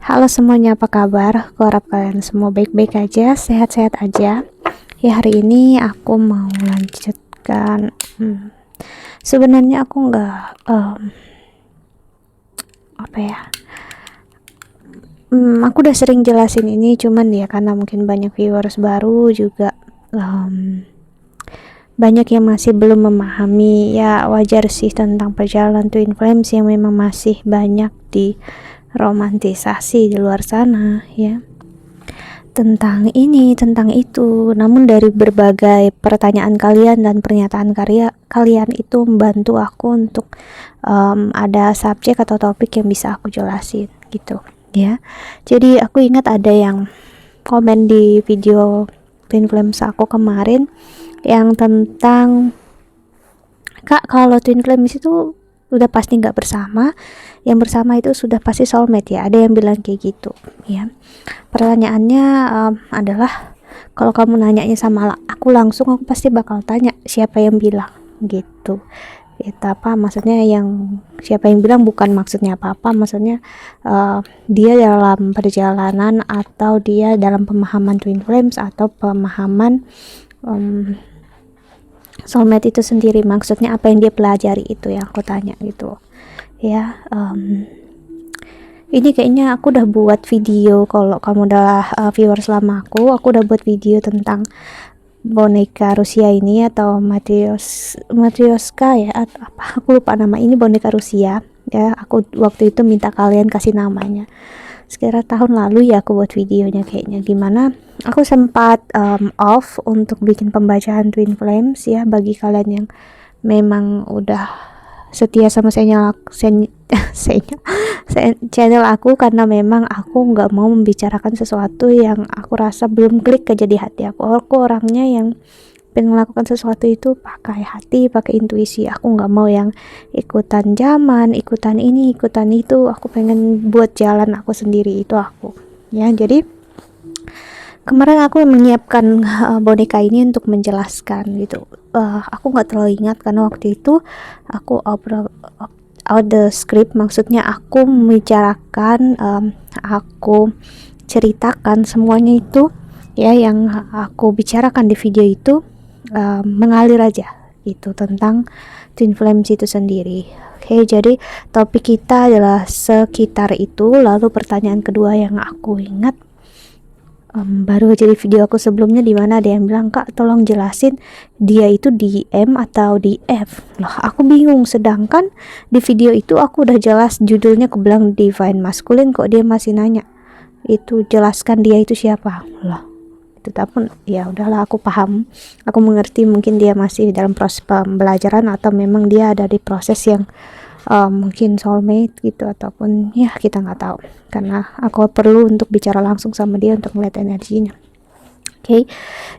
Halo semuanya, apa kabar? Aku harap kalian semua baik-baik aja, sehat-sehat aja. Ya, hari ini aku mau lanjutkan. Sebenarnya aku nggak apa ya. Aku udah sering jelasin ini, cuman ya karena mungkin banyak viewers baru juga. Banyak yang masih belum memahami, ya wajar sih, tentang perjalanan twin flames yang memang masih banyak di romantisasi di luar sana ya, tentang ini tentang itu. Namun dari berbagai pertanyaan kalian dan pernyataan kalian itu membantu aku untuk ada subjek atau topik yang bisa aku jelasin gitu ya. Jadi aku ingat ada yang komen di video twin flames aku kemarin yang tentang, Kak, kalau twin flames itu udah pasti nggak bersama, yang bersama itu sudah pasti soulmate ya, ada yang bilang kayak gitu ya. Pertanyaannya adalah, kalau kamu nanyanya sama aku langsung, aku pasti bakal tanya siapa yang bilang gitu. Itu apa maksudnya, yang siapa yang bilang bukan maksudnya apa-apa, maksudnya dia dalam perjalanan atau dia dalam pemahaman twin flames atau pemahaman soulmate itu sendiri, maksudnya apa yang dia pelajari, itu yang aku tanya gitu ya. Ini kayaknya aku udah buat video, kalau kamu udah viewers lama aku udah buat video tentang boneka Rusia ini, atau Matryoshka ya, atau apa, aku lupa nama ini, boneka Rusia ya. Aku waktu itu minta kalian kasih namanya, sekitar tahun lalu ya aku buat videonya kayaknya, dimana aku sempat off untuk bikin pembacaan twin flames ya, bagi kalian yang memang udah setia sama channel aku, karena memang aku nggak mau membicarakan sesuatu yang aku rasa belum klik aja di hati aku. Aku orangnya yang pengen melakukan sesuatu itu pakai hati, pakai intuisi. Aku nggak mau yang ikutan zaman, ikutan ini, ikutan itu. Aku pengen buat jalan aku sendiri, itu aku ya. Jadi kemarin aku menyiapkan boneka ini untuk menjelaskan gitu. Aku nggak terlalu ingat karena waktu itu aku out the script, maksudnya aku membicarakan, aku ceritakan semuanya itu ya, yang aku bicarakan di video itu mengalir aja itu tentang twin flames itu sendiri. Oke, jadi topik kita adalah sekitar itu. Lalu pertanyaan kedua yang aku ingat baru aja di video aku sebelumnya, dimana ada yang bilang, Kak tolong jelasin dia itu di M atau di F. Loh, aku bingung, sedangkan di video itu aku udah jelas judulnya, aku bilang divine masculine, kok dia masih nanya itu jelaskan dia itu siapa. Loh, itu pun ya udahlah, aku paham, aku mengerti, mungkin dia masih dalam proses pembelajaran atau memang dia ada di proses yang mungkin soulmate gitu, ataupun ya kita nggak tahu, karena aku perlu untuk bicara langsung sama dia untuk melihat energinya. Oke,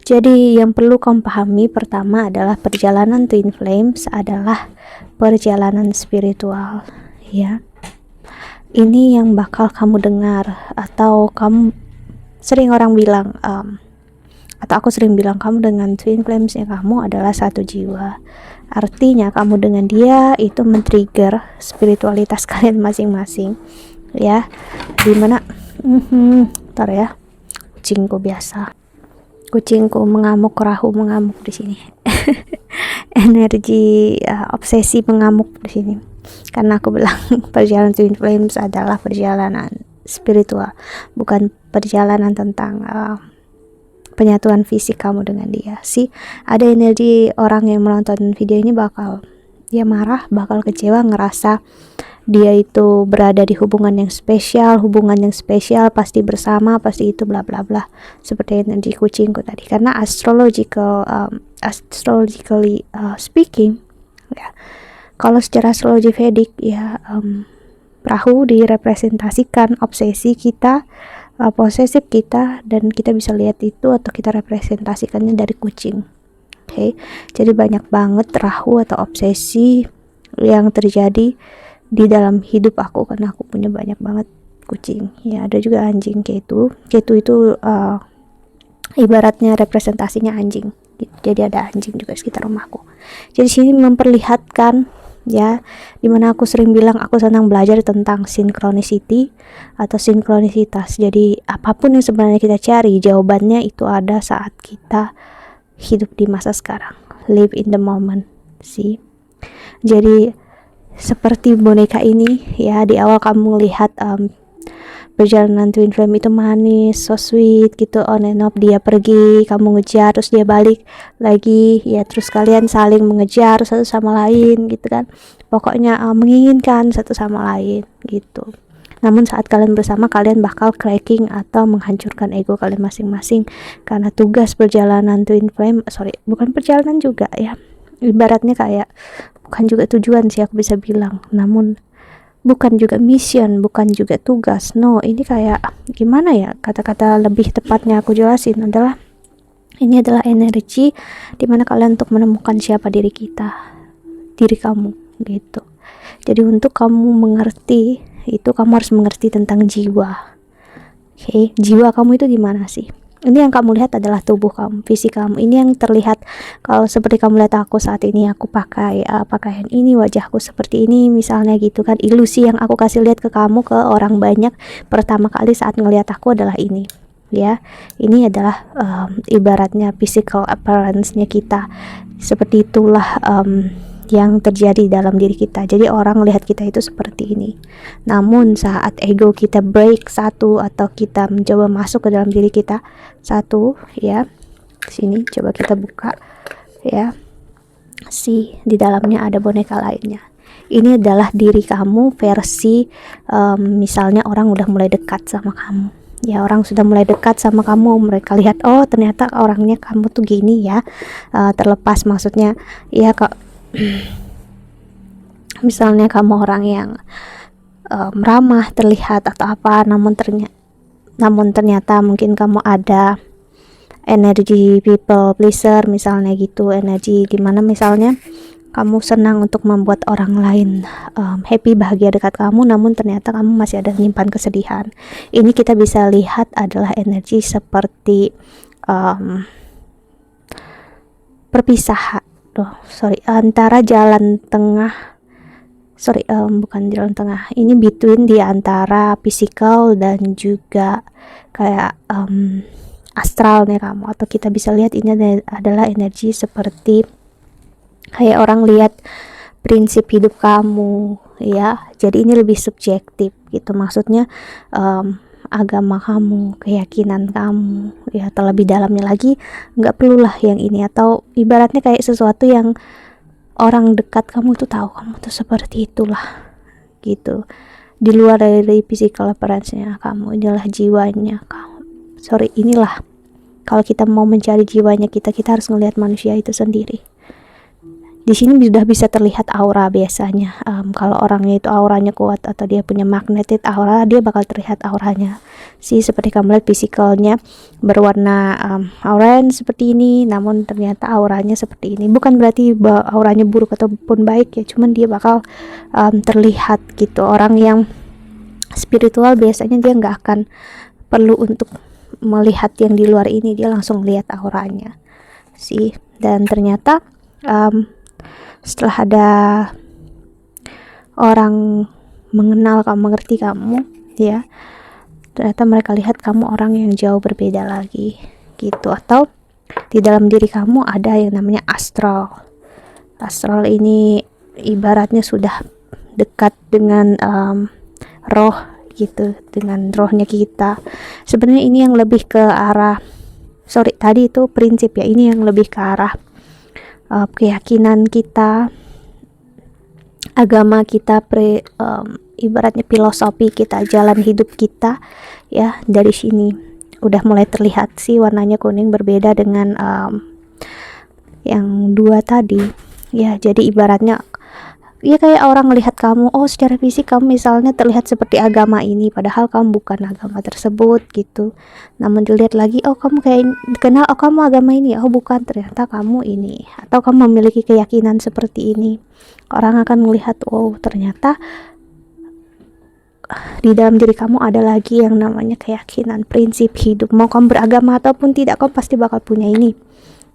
jadi yang perlu kamu pahami pertama adalah perjalanan twin flames adalah perjalanan spiritual ya. Ini yang bakal kamu dengar, atau kamu sering orang bilang atau aku sering bilang, kamu dengan twin flames yang kamu adalah satu jiwa. Artinya kamu dengan dia itu men-trigger spiritualitas kalian masing-masing ya. Dimana ntar ya, kucingku mengamuk, rahu mengamuk di sini. Energi obsesi mengamuk di sini, karena aku bilang perjalanan twin flames adalah perjalanan spiritual, bukan perjalanan tentang penyatuan fisik kamu dengan dia. Sih ada energi orang yang menonton video ini bakal ya marah, bakal kecewa, ngerasa dia itu berada di hubungan yang spesial pasti bersama, pasti itu bla bla bla, seperti energi kucingku tadi. Karena astrologically speaking ya, kalau secara astrologi Vedic ya, Rahu direpresentasikan obsesi kita, posesif kita, dan kita bisa lihat itu atau kita representasikannya dari kucing. Oke, jadi banyak banget Rahu atau obsesi yang terjadi di dalam hidup aku, karena aku punya banyak banget kucing ya. Ada juga anjing, Ketu itu ibaratnya representasinya anjing gitu. Jadi ada anjing juga sekitar rumahku. Jadi sini memperlihatkan ya, dimana aku sering bilang aku senang belajar tentang synchronicity atau sinkronisitas. Jadi apapun yang sebenarnya kita cari, jawabannya itu ada saat kita hidup di masa sekarang, live in the moment sih. Jadi seperti boneka ini ya, di awal kamu lihat perjalanan twin flame itu manis, so sweet gitu, on and off, dia pergi, kamu ngejar, terus dia balik lagi ya, terus kalian saling mengejar satu sama lain gitu kan, pokoknya menginginkan satu sama lain gitu. Namun saat kalian bersama, kalian bakal cracking atau menghancurkan ego kalian masing-masing, karena tugas perjalanan twin flame, bukan perjalanan juga ya, ibaratnya kayak bukan juga tujuan sih aku bisa bilang, namun bukan juga mission, bukan juga tugas. No, ini kayak gimana ya, kata-kata lebih tepatnya aku jelasin adalah ini adalah energi dimana kalian untuk menemukan siapa diri kamu gitu. Jadi untuk kamu mengerti itu, kamu harus mengerti tentang jiwa. Oke, jiwa kamu itu di mana sih? Ini yang kamu lihat adalah tubuh kamu, fisik kamu. Ini yang terlihat. Kalau seperti kamu lihat aku saat ini, aku pakai pakaian ini, wajahku seperti ini misalnya gitu kan. Ilusi yang aku kasih lihat ke kamu, ke orang banyak pertama kali saat ngelihat aku adalah ini ya. Ini adalah ibaratnya physical appearance-nya kita. Seperti itulah yang terjadi dalam diri kita. Jadi orang lihat kita itu seperti ini. Namun saat ego kita break satu, atau kita mencoba masuk ke dalam diri kita satu ya, sini coba kita buka ya, di dalamnya ada boneka lainnya. Ini adalah diri kamu versi misalnya orang udah mulai dekat sama kamu ya, orang sudah mulai dekat sama kamu, mereka lihat oh ternyata orangnya kamu tuh gini ya, terlepas maksudnya ya kak. Misalnya kamu orang yang ramah terlihat atau apa, namun ternyata mungkin kamu ada energi people pleaser misalnya gitu, energi gimana misalnya kamu senang untuk membuat orang lain happy, bahagia dekat kamu, namun ternyata kamu masih ada menyimpan kesedihan. Ini kita bisa lihat adalah energi seperti perpisahan, antara jalan tengah, bukan jalan tengah, ini between di antara physical dan juga kayak astralnya kamu, atau kita bisa lihat ini adalah energi seperti kayak orang lihat prinsip hidup kamu ya. Jadi ini lebih subjektif gitu, maksudnya agama kamu, keyakinan kamu ya, terlebih dalamnya lagi nggak perlulah yang ini, atau ibaratnya kayak sesuatu yang orang dekat kamu tuh tahu kamu tuh seperti itulah gitu, di luar dari physical appearance-nya kamu. Inilah jiwanya kamu, inilah kalau kita mau mencari jiwanya kita harus melihat manusia itu sendiri. Di sini sudah bisa terlihat aura biasanya. Kalau orangnya itu auranya kuat atau dia punya magnetic aura, dia bakal terlihat auranya. Seperti kamu lihat fisikalnya berwarna orange seperti ini, namun ternyata auranya seperti ini. Bukan berarti auranya buruk ataupun baik ya, cuman dia bakal terlihat gitu. Orang yang spiritual biasanya dia nggak akan perlu untuk melihat yang di luar ini, dia langsung lihat auranya dan ternyata setelah ada orang mengenal kamu, mengerti kamu ya, ternyata mereka lihat kamu orang yang jauh berbeda lagi gitu. Atau di dalam diri kamu ada yang namanya astral. Astral ini ibaratnya sudah dekat dengan roh gitu, dengan rohnya kita. Sebenarnya ini yang lebih ke arah tadi itu prinsip ya, ini yang lebih ke arah keyakinan kita, agama kita, ibaratnya filosofi kita, jalan hidup kita ya. Dari sini udah mulai terlihat warnanya kuning, berbeda dengan yang dua tadi ya. Jadi ibaratnya ya kayak orang melihat kamu, secara fisik kamu misalnya terlihat seperti agama ini, padahal kamu bukan agama tersebut gitu. Namun dilihat lagi, kamu kayak kenal, kamu agama ini, bukan, ternyata kamu ini, atau kamu memiliki keyakinan seperti ini. Orang akan melihat, ternyata di dalam diri kamu ada lagi yang namanya keyakinan, prinsip hidup. Mau kamu beragama ataupun tidak, kamu pasti bakal punya ini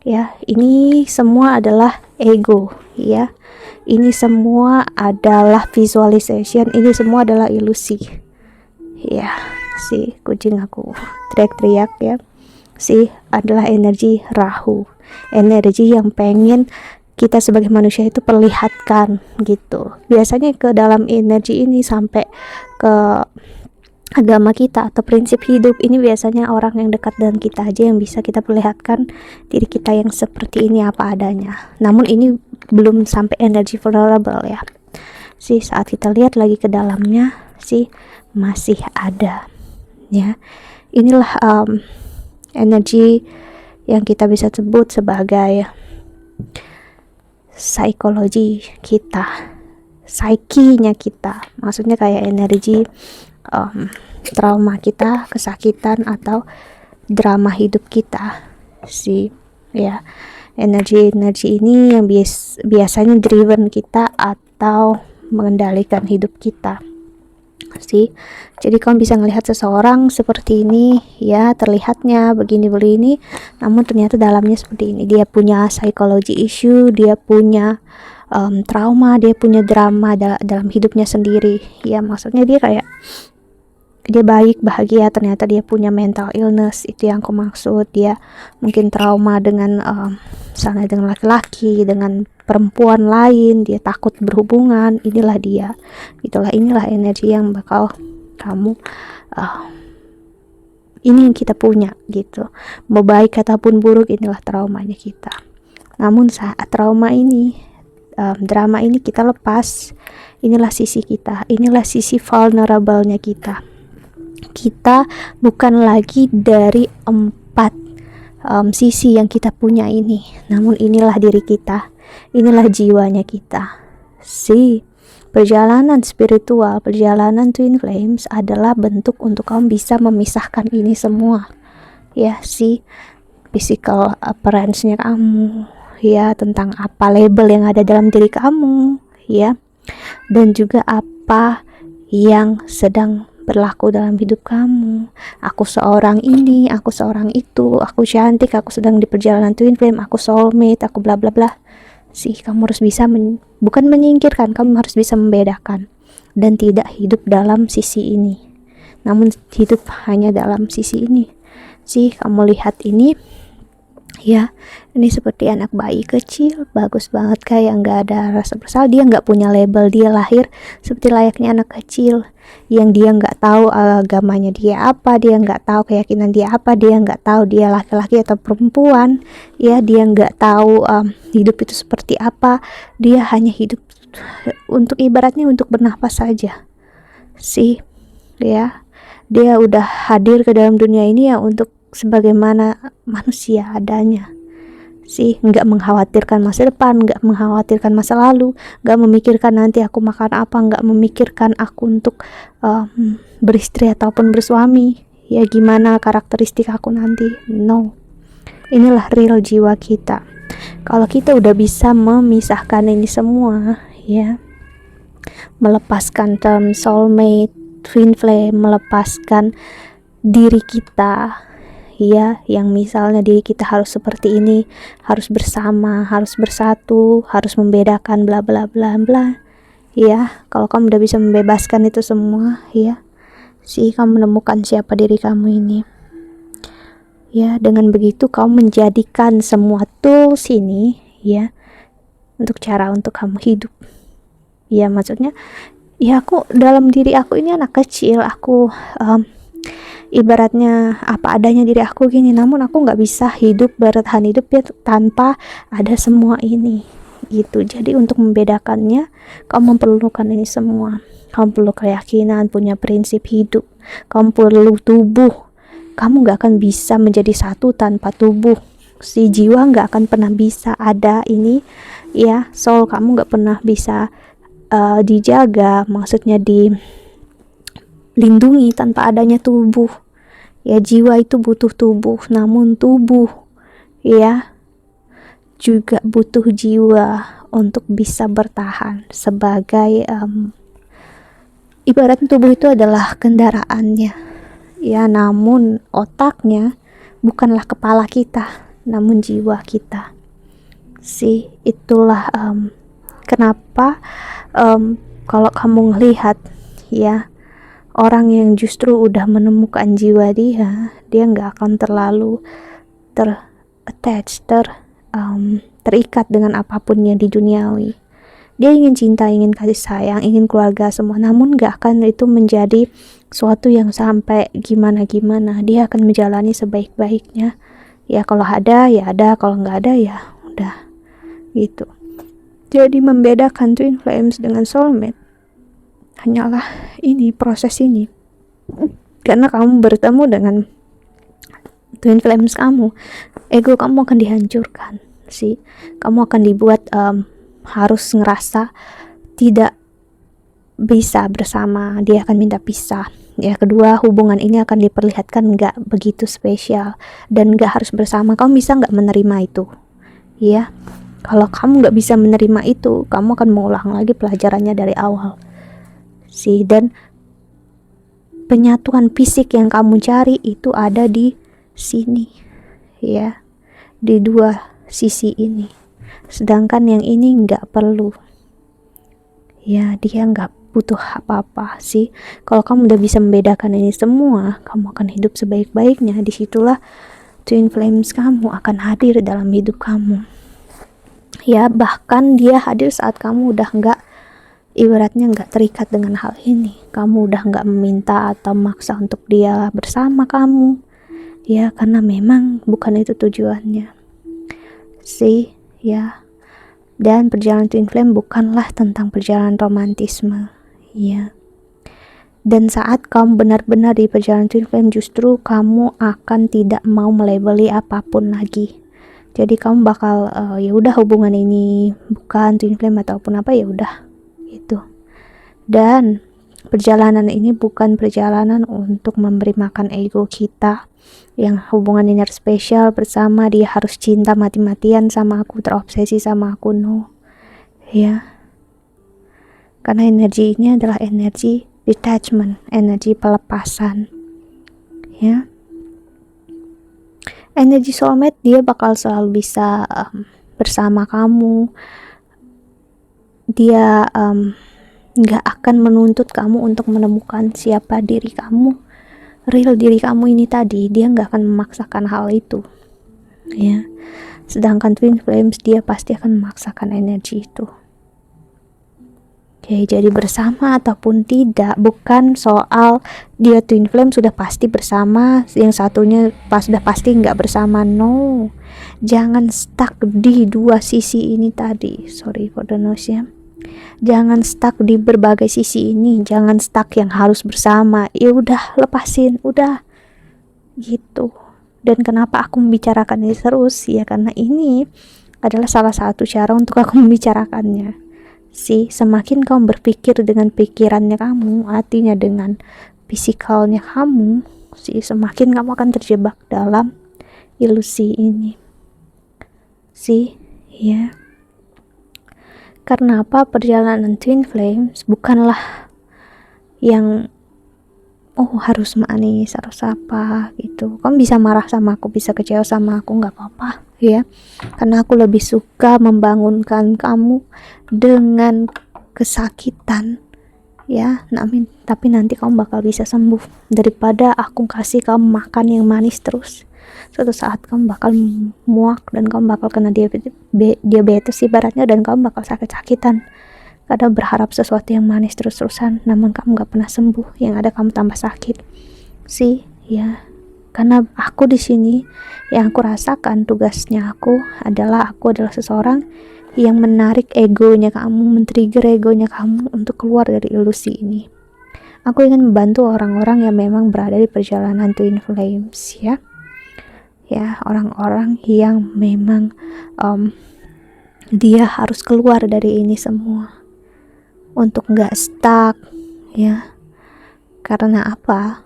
Ya, ini semua adalah ego, ya. Ini semua adalah visualization, ini semua adalah ilusi. Ya, si kucing aku teriak-teriak ya. Si adalah energi Rahu. Energi yang pengen kita sebagai manusia itu perlihatkan gitu. Biasanya ke dalam energi ini sampai ke agama kita atau prinsip hidup ini, biasanya orang yang dekat dengan kita aja yang bisa kita perlihatkan diri kita yang seperti ini apa adanya. Namun ini belum sampai energi vulnerable ya. Saat kita lihat lagi ke dalamnya masih ada ya. Inilah energi yang kita bisa sebut sebagai psikologi kita, psikinya kita. Maksudnya kayak energi trauma kita, kesakitan atau drama hidup kita ya. Energi-energi ini yang biasanya driven kita atau mengendalikan hidup kita Jadi kamu bisa melihat seseorang seperti ini ya, terlihatnya begini, namun ternyata dalamnya seperti ini. Dia punya psychology issue, dia punya trauma, dia punya drama dalam hidupnya sendiri ya. Maksudnya dia kayak dia baik, bahagia, ternyata dia punya mental illness, itu yang aku maksud. Dia mungkin trauma dengan misalnya dengan laki-laki, dengan perempuan lain, dia takut berhubungan. Inilah dia, inilah energi yang bakal kamu ini yang kita punya gitu. Mau baik ataupun buruk, inilah traumanya kita. Namun saat trauma ini, drama ini kita lepas, inilah sisi kita, inilah sisi vulnerable-nya kita. Kita bukan lagi dari 4 sisi yang kita punya ini, namun inilah diri kita, inilah jiwanya kita. Perjalanan spiritual, perjalanan twin flames adalah bentuk untuk kamu bisa memisahkan ini semua ya, physical appearance-nya kamu ya, tentang apa label yang ada dalam diri kamu ya, dan juga apa yang sedang berlaku dalam hidup kamu. Aku seorang ini, aku seorang itu, aku cantik, aku sedang di perjalanan twin flame, aku soulmate, aku bla bla bla. Kamu harus bisa bukan menyingkirkan, kamu harus bisa membedakan dan tidak hidup dalam sisi ini, namun hidup hanya dalam sisi ini. Kamu lihat ini ya, ini seperti anak bayi kecil, bagus banget, kayak nggak ada rasa bersalah. Dia nggak punya label, dia lahir seperti layaknya anak kecil yang dia nggak tahu agamanya dia apa, dia nggak tahu keyakinan dia apa, dia nggak tahu dia laki-laki atau perempuan ya, dia nggak tahu hidup itu seperti apa. Dia hanya hidup untuk, ibaratnya untuk bernafas saja ya. Dia udah hadir ke dalam dunia ini ya untuk sebagaimana manusia adanya nggak mengkhawatirkan masa depan, nggak mengkhawatirkan masa lalu, nggak memikirkan nanti aku makan apa, nggak memikirkan aku untuk beristri ataupun bersuami ya, gimana karakteristik aku nanti. No, inilah real jiwa kita. Kalau kita udah bisa memisahkan ini semua ya, melepaskan term soulmate, twin flame, melepaskan diri kita ya, yang misalnya diri kita harus seperti ini, harus bersama, harus bersatu, harus membedakan bla bla bla bla ya. Kalau kamu udah bisa membebaskan itu semua ya, kamu menemukan siapa diri kamu ini ya. Dengan begitu kamu menjadikan semua tools ini ya untuk kamu hidup ya. Maksudnya ya, aku dalam diri aku ini anak kecil, aku ibaratnya apa adanya diri aku gini, namun aku nggak bisa bertahan hidup ya tanpa ada semua ini gitu. Jadi untuk membedakannya, kamu memerlukan ini semua. Kamu perlu keyakinan, punya prinsip hidup, kamu perlu tubuh. Kamu nggak akan bisa menjadi satu tanpa tubuh. Jiwa nggak akan pernah bisa ada ini ya. Soul kamu nggak pernah bisa dijaga, maksudnya dilindungi tanpa adanya tubuh ya. Jiwa itu butuh tubuh, namun tubuh ya juga butuh jiwa untuk bisa bertahan sebagai ibarat tubuh itu adalah kendaraannya ya, namun otaknya bukanlah kepala kita namun jiwa kita. Itulah kenapa kalau kamu ngelihat ya orang yang justru udah menemukan jiwa dia nggak akan terlalu terikat dengan apapun yang di duniawi. Dia ingin cinta, ingin kasih sayang, ingin keluarga semua, namun gak akan itu menjadi suatu yang sampai gimana-gimana. Dia akan menjalani sebaik-baiknya. Ya kalau ada, ya ada. Kalau gak ada, ya udah. Gitu. Jadi membedakan twin flames dengan soulmate hanyalah proses ini. Karena kamu bertemu dengan twin flames kamu, ego kamu akan dihancurkan. Kamu akan dibuat harus ngerasa tidak bisa bersama, dia akan minta pisah. Ya kedua, hubungan ini akan diperlihatkan gak begitu spesial dan gak harus bersama. Kamu bisa gak menerima itu? Ya, kalau kamu gak bisa menerima itu, kamu akan mengulang lagi pelajarannya dari awal. Dan penyatuan fisik yang kamu cari itu ada di sini, ya, di dua sisi ini. Sedangkan yang ini nggak perlu, ya, dia nggak butuh apa-apa. Kalau kamu udah bisa membedakan ini semua, kamu akan hidup sebaik-baiknya. Disitulah twin flames kamu akan hadir dalam hidup kamu, ya. Bahkan dia hadir saat kamu udah ibaratnya nggak terikat dengan hal ini. Kamu udah nggak meminta atau maksa untuk dia bersama kamu, ya, karena memang bukan itu tujuannya. Ya. Dan perjalanan twin flame bukanlah tentang perjalanan romantisme, ya. Dan saat kamu benar-benar di perjalanan twin flame, justru kamu akan tidak mau melabeli apapun lagi. Jadi kamu bakal ya udah, hubungan ini bukan twin flame ataupun apa, ya udah gitu. Dan perjalanan ini bukan perjalanan untuk memberi makan ego kita, yang hubungan ini harus spesial bersama, dia harus cinta mati-matian sama aku, terobsesi sama aku. No, ya. Karena energi ini adalah energi detachment, energi pelepasan, ya. Energi soulmate, dia bakal selalu bisa bersama kamu. Dia gak akan menuntut kamu untuk menemukan siapa diri kamu, real diri kamu ini tadi. Dia gak akan memaksakan hal itu, ya. Sedangkan twin flames, dia pasti akan memaksakan energi itu. Oke, jadi bersama ataupun tidak bukan soal dia twin flame sudah pasti bersama, yang satunya sudah pasti nggak bersama. No, jangan stuck di dua sisi ini tadi. Sorry for the noise, ya. Jangan stuck di berbagai sisi ini, jangan stuck yang harus bersama. Ya udah, lepasin, udah gitu. Dan kenapa aku membicarakan ini terus, ya karena ini adalah salah satu cara untuk aku membicarakannya. Semakin kamu berpikir dengan pikirannya kamu, artinya dengan fisikalnya kamu, semakin kamu akan terjebak dalam ilusi ini. Ya. Karena apa? Perjalanan twin flames bukanlah yang harus manis, harus apa gitu. Kamu bisa marah sama aku, bisa kecewa sama aku, nggak apa-apa, ya. Karena aku lebih suka membangunkan kamu dengan kesakitan, ya. Tapi nanti kamu bakal bisa sembuh daripada aku kasih kamu makan yang manis terus. Suatu saat kamu bakal muak dan kamu bakal kena diabetes ibaratnya, dan kamu bakal sakit-sakitan karena berharap sesuatu yang manis terus-terusan, namun kamu gak pernah sembuh, yang ada kamu tambah sakit. Ya, karena aku di sini yang aku rasakan, tugasnya aku adalah seseorang yang menarik egonya kamu, men-trigger egonya kamu untuk keluar dari ilusi ini. Aku ingin membantu orang-orang yang memang berada di perjalanan twin flames, ya, orang-orang yang memang dia harus keluar dari ini semua untuk gak stuck, ya. Karena apa?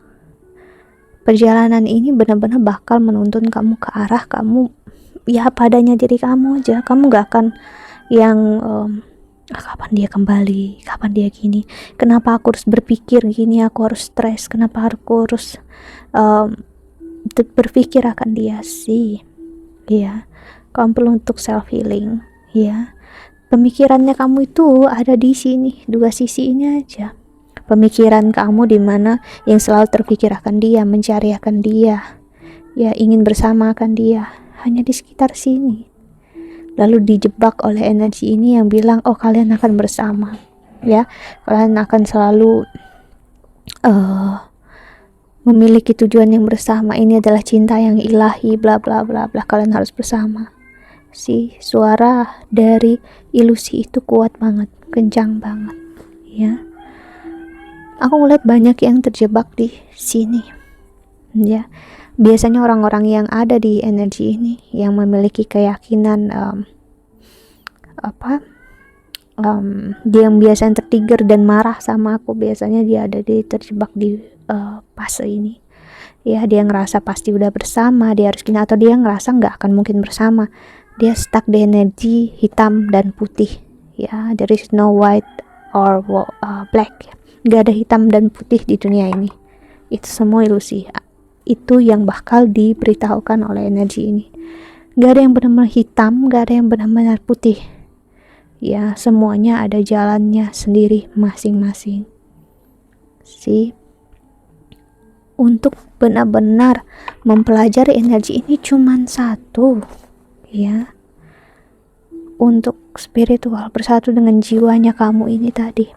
Perjalanan ini benar-benar bakal menuntun kamu ke arah kamu, ya, padanya diri kamu aja. Kamu gak akan yang kapan dia kembali, kapan dia gini, kenapa aku harus berpikir gini, aku harus stres, kenapa aku harus berpikir akan dia. ya. Kamu perlu untuk self healing, ya. Pemikirannya kamu itu ada di sini, dua sisi ini aja. Pemikiran kamu di mana yang selalu terpikir akan dia, mencari akan dia, ya, ingin bersama akan dia, hanya di sekitar sini. Lalu dijebak oleh energi ini yang bilang, oh kalian akan bersama, ya, kalian akan selalu memiliki tujuan yang bersama, ini adalah cinta yang ilahi, bla bla bla bla, kalian harus bersama. Suara dari ilusi itu kuat banget, kencang banget, ya. Aku ngeliat banyak yang terjebak di sini, ya. Biasanya orang-orang yang ada di energi ini yang memiliki keyakinan dia yang biasanya tertrigger dan marah sama aku, biasanya dia ada terjebak di fase ini, ya. Dia ngerasa pasti udah bersama, dia harus gini, atau dia ngerasa nggak akan mungkin bersama, dia stuck di energi hitam dan putih, ya. There is no white or black, ya. Nggak ada hitam dan putih di dunia ini, itu semua ilusi. Itu yang bakal diberitahukan oleh energi ini. Nggak ada yang benar-benar hitam, nggak ada yang benar-benar putih, ya. Semuanya ada jalannya sendiri masing-masing. Untuk benar-benar mempelajari energi ini cuman satu, ya. Untuk spiritual, bersatu dengan jiwanya kamu ini tadi.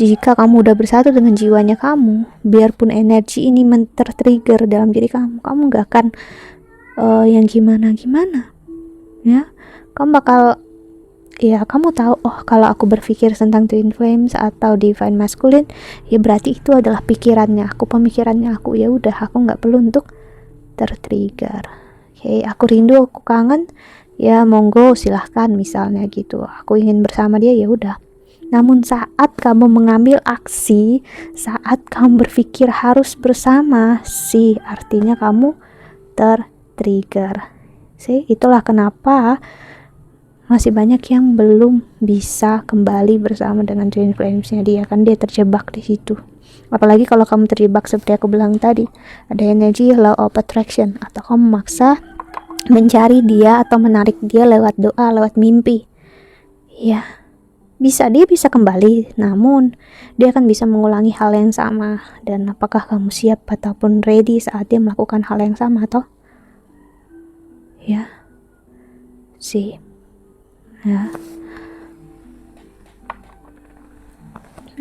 Jika kamu udah bersatu dengan jiwanya kamu, biarpun energi ini tertrigger dalam diri kamu, kamu gak akan yang gimana-gimana, ya. Kamu bakal, ya, kamu tahu, oh kalau aku berpikir tentang twin flames atau divine masculine, ya berarti itu adalah pikirannya aku, pemikirannya aku, ya udah, aku nggak perlu untuk tertrigger. Oke, aku rindu, aku kangen, ya monggo silahkan, misalnya gitu, aku ingin bersama dia, ya udah. Namun saat kamu mengambil aksi, saat kamu berpikir harus bersama, artinya kamu tertrigger. Itulah kenapa masih banyak yang belum bisa kembali bersama dengan twin flames-nya dia, kan dia terjebak di situ. Apalagi kalau kamu terjebak seperti aku bilang tadi, ada energi law of attraction, atau kamu maksa mencari dia atau menarik dia lewat doa, lewat mimpi, ya. Dia bisa kembali, namun dia akan bisa mengulangi hal yang sama. Dan apakah kamu siap ataupun ready saat dia melakukan hal yang sama, toh? Ya, ya.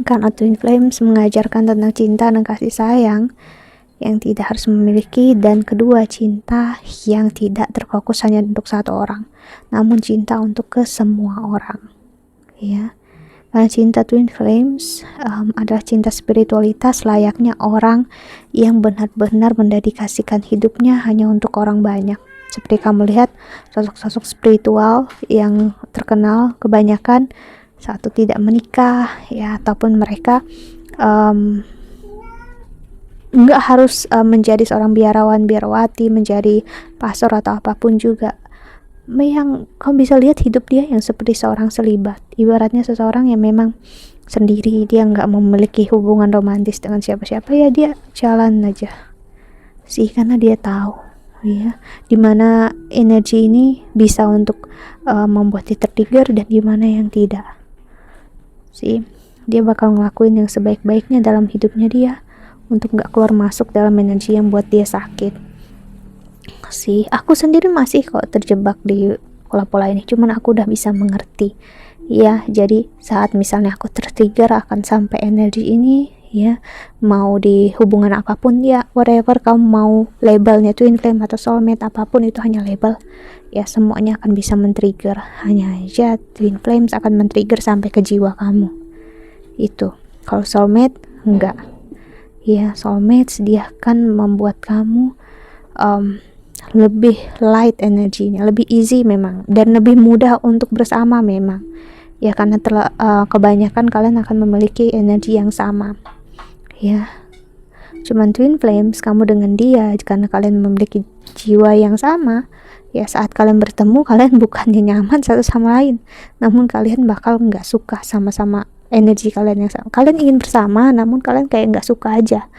Karena twin flames mengajarkan tentang cinta dan kasih sayang yang tidak harus memiliki, dan kedua, cinta yang tidak terfokus hanya untuk satu orang, namun cinta untuk ke semua orang, ya. Karena cinta twin flames adalah cinta spiritualitas layaknya orang yang benar-benar mendedikasikan hidupnya hanya untuk orang banyak. Seperti kamu lihat sosok-sosok spiritual yang terkenal, kebanyakan satu tidak menikah, ya, ataupun mereka nggak harus menjadi seorang biarawan, biarawati, menjadi pastor atau apapun juga. Yang kamu bisa lihat hidup dia yang seperti seorang selibat, ibaratnya seseorang yang memang sendiri, dia nggak memiliki hubungan romantis dengan siapa-siapa, ya dia jalan aja karena dia tahu, ya, dimana energi ini bisa untuk membuat dia tertrigger dan dimana yang tidak. Dia bakal ngelakuin yang sebaik-baiknya dalam hidupnya dia untuk nggak keluar masuk dalam energi yang buat dia sakit. Aku sendiri masih kok terjebak di pola-pola ini, cuman aku udah bisa mengerti, ya. Jadi saat misalnya aku tertrigger akan sampai energi ini, ya, mau di hubungan apapun, ya, whatever kamu mau labelnya, twin flame atau soulmate, apapun itu hanya label, ya, semuanya akan bisa men-trigger. Hanya aja twin flames akan men-trigger sampai ke jiwa kamu, itu. Kalau soulmate enggak, ya. Soulmate dia akan membuat kamu lebih light energinya, lebih easy memang, dan lebih mudah untuk bersama memang, ya, karena kebanyakan kalian akan memiliki energi yang sama, ya. Cuman twin flames, kamu dengan dia, karena kalian memiliki jiwa yang sama, ya, saat kalian bertemu, kalian bukannya nyaman satu sama lain, namun kalian bakal nggak suka sama-sama energi kalian yang sama. Kalian ingin bersama, namun kalian kayak nggak suka aja.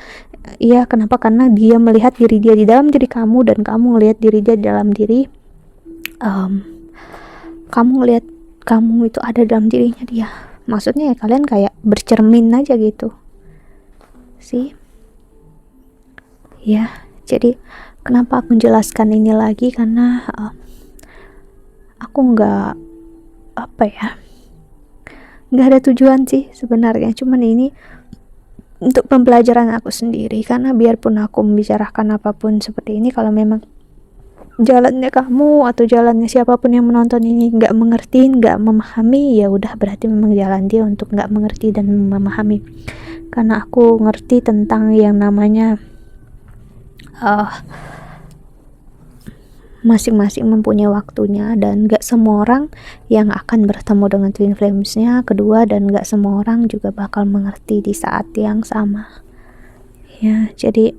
Iya, kenapa? Karena dia melihat diri dia di dalam diri kamu, dan kamu ngelihat diri dia di dalam diri kamu lihat kamu itu ada dalam dirinya dia. Maksudnya ya kalian kayak bercermin aja gitu sih ya. Jadi kenapa aku menjelaskan ini lagi, karena aku nggak ada tujuan sih sebenarnya, cuman ini untuk pembelajaran aku sendiri. Karena biarpun aku membicarakan apapun seperti ini, kalau memang jalannya kamu atau jalannya siapapun yang menonton ini nggak mengerti, nggak memahami, ya udah berarti memang jalan dia untuk nggak mengerti dan memahami. Karena aku ngerti tentang yang namanya masing-masing mempunyai waktunya, dan gak semua orang yang akan bertemu dengan twin flames-nya kedua, dan gak semua orang juga bakal mengerti di saat yang sama ya. Jadi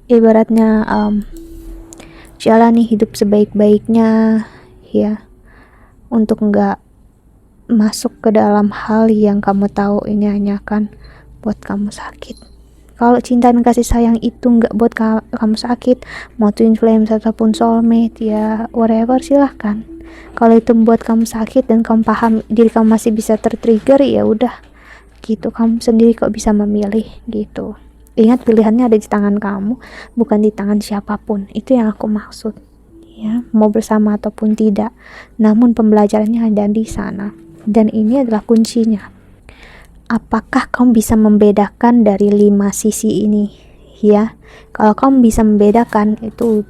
ibaratnya jalani hidup sebaik-baiknya ya, untuk gak masuk ke dalam hal yang kamu tahu ini hanya akan buat kamu sakit. Kalau cinta dan kasih sayang itu nggak buat kamu sakit, mau twin flames ataupun soulmate ya whatever, silahkan. Kalau itu membuat kamu sakit dan kamu paham diri kamu masih bisa tertrigger, ya udah gitu, kamu sendiri kok bisa memilih gitu. Ingat, pilihannya ada di tangan kamu, bukan di tangan siapapun. Itu yang aku maksud ya, mau bersama ataupun tidak, namun pembelajarannya ada di sana, dan ini adalah kuncinya. Apakah kamu bisa membedakan dari 5 sisi ini ya? Kalau kamu bisa membedakan, itu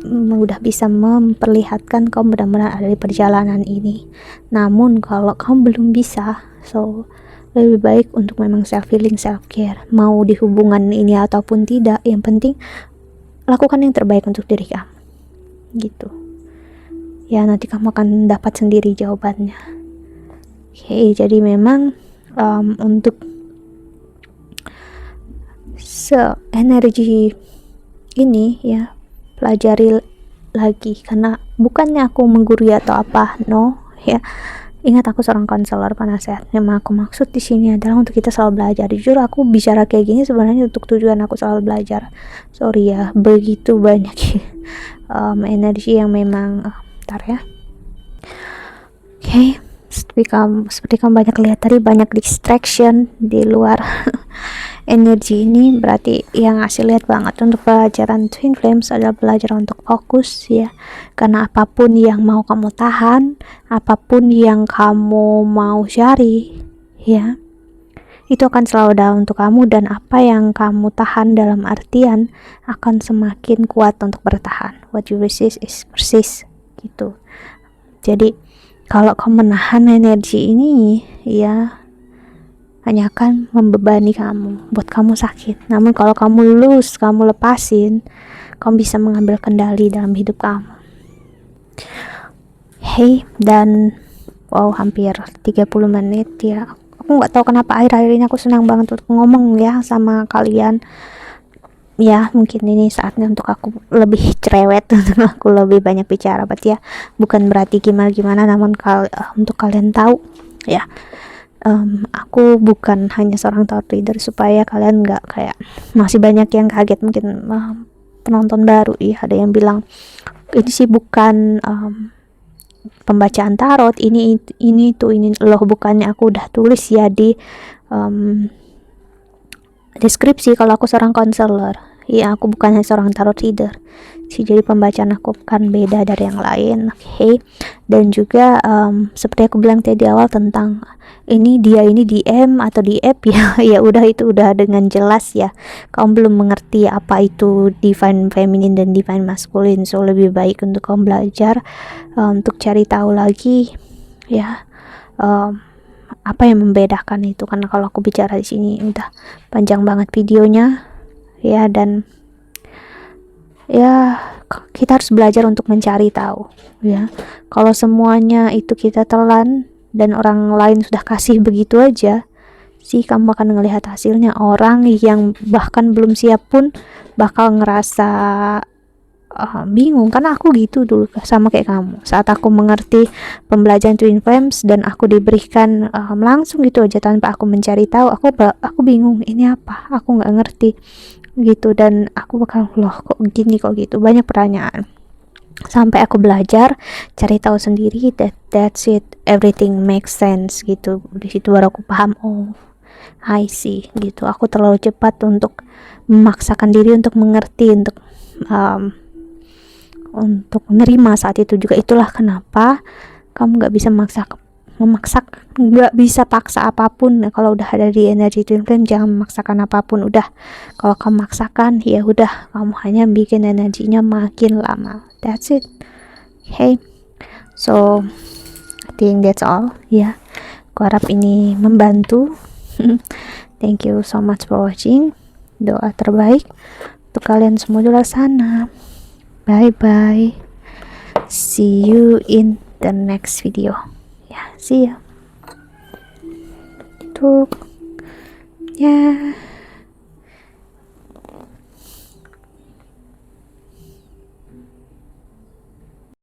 udah bisa memperlihatkan kamu benar-benar ada di perjalanan ini. Namun kalau kamu belum bisa, so lebih baik untuk memang self healing, self care. Mau di hubungan ini ataupun tidak, yang penting lakukan yang terbaik untuk diri kamu gitu ya. Nanti kamu akan dapat sendiri jawabannya. Oke, jadi memang untuk energi ini ya, pelajari lagi, karena bukannya aku menggurui atau apa, no ya. Ingat, aku seorang konselor penasehat. Memang aku maksud di sini adalah untuk kita selalu belajar. Jujur aku bicara kayak gini sebenarnya untuk tujuan aku selalu belajar. Sorry ya, begitu banyak energi yang memang bentar ya. Oke. Seperti kamu banyak lihat tadi, banyak distraction di luar energi ini. Berarti yang ngasih lihat banget untuk pelajaran twin flames adalah belajar untuk fokus ya. Karena apapun yang mau kamu tahan, apapun yang kamu mau cari ya, itu akan selalu ada untuk kamu, dan apa yang kamu tahan dalam artian akan semakin kuat untuk bertahan. What you resist is persist gitu. Jadi kalau kamu menahan energi ini ya, hanya akan membebani kamu, buat kamu sakit. Namun kalau kamu kamu lepasin, kamu bisa mengambil kendali dalam hidup kamu. Dan wow, hampir 30 menit ya. Aku nggak tahu kenapa akhir-akhir ini aku senang banget untuk ngomong ya sama kalian. Ya, mungkin ini saatnya untuk aku lebih cerewet, untuk aku lebih banyak bicara, ya bukan berarti gimana-gimana, namun untuk kalian tahu ya, aku bukan hanya seorang tarot reader, supaya kalian nggak kayak masih banyak yang kaget mungkin, penonton baru ya, ada yang bilang ini sih bukan pembacaan tarot, ini loh. Bukannya aku udah tulis ya di deskripsi kalau aku seorang konselor ya, aku bukan hanya seorang tarot reader sih, jadi pembacaan aku kan beda dari yang lain. Oke. Dan juga seperti aku bilang tadi di awal tentang ini DM atau di app ya, ya udah, itu udah dengan jelas ya, kamu belum mengerti apa itu divine feminine dan divine masculine, so lebih baik untuk kamu belajar untuk cari tahu lagi ya, apa yang membedakan itu. Karena kalau aku bicara di sini udah panjang banget videonya ya, dan ya kita harus belajar untuk mencari tahu ya. Kalau semuanya itu kita telan dan orang lain sudah kasih begitu aja sih, kamu akan melihat hasilnya. Orang yang bahkan belum siap pun bakal ngerasa bingung. Karena aku gitu dulu, sama kayak kamu. Saat aku mengerti pembelajaran twin flames dan aku diberikan langsung gitu aja tanpa aku mencari tahu, aku bingung, ini apa, aku nggak ngerti gitu, dan aku bakal loh kok gini kok gitu, banyak pertanyaan. sampai aku belajar cari tahu sendiri, that's it, everything makes sense gitu. Di situ baru aku paham, oh I see gitu. Aku terlalu cepat untuk memaksakan diri untuk mengerti, um, untuk menerima saat itu juga. Itulah kenapa kamu nggak bisa nggak bisa paksa apapun. Nah, kalau udah ada di energy twin flame, jangan memaksakan apapun. Udah, kalau kamu maksakan, ya udah, kamu hanya bikin energinya makin lama. That's it. Okay, so I think that's all. Ya, aku harap ini membantu. Thank you so much for watching. Doa terbaik untuk kalian semua di luar sana. Bye bye. See you in the next video. Ya, see ya. Tuh. Ya.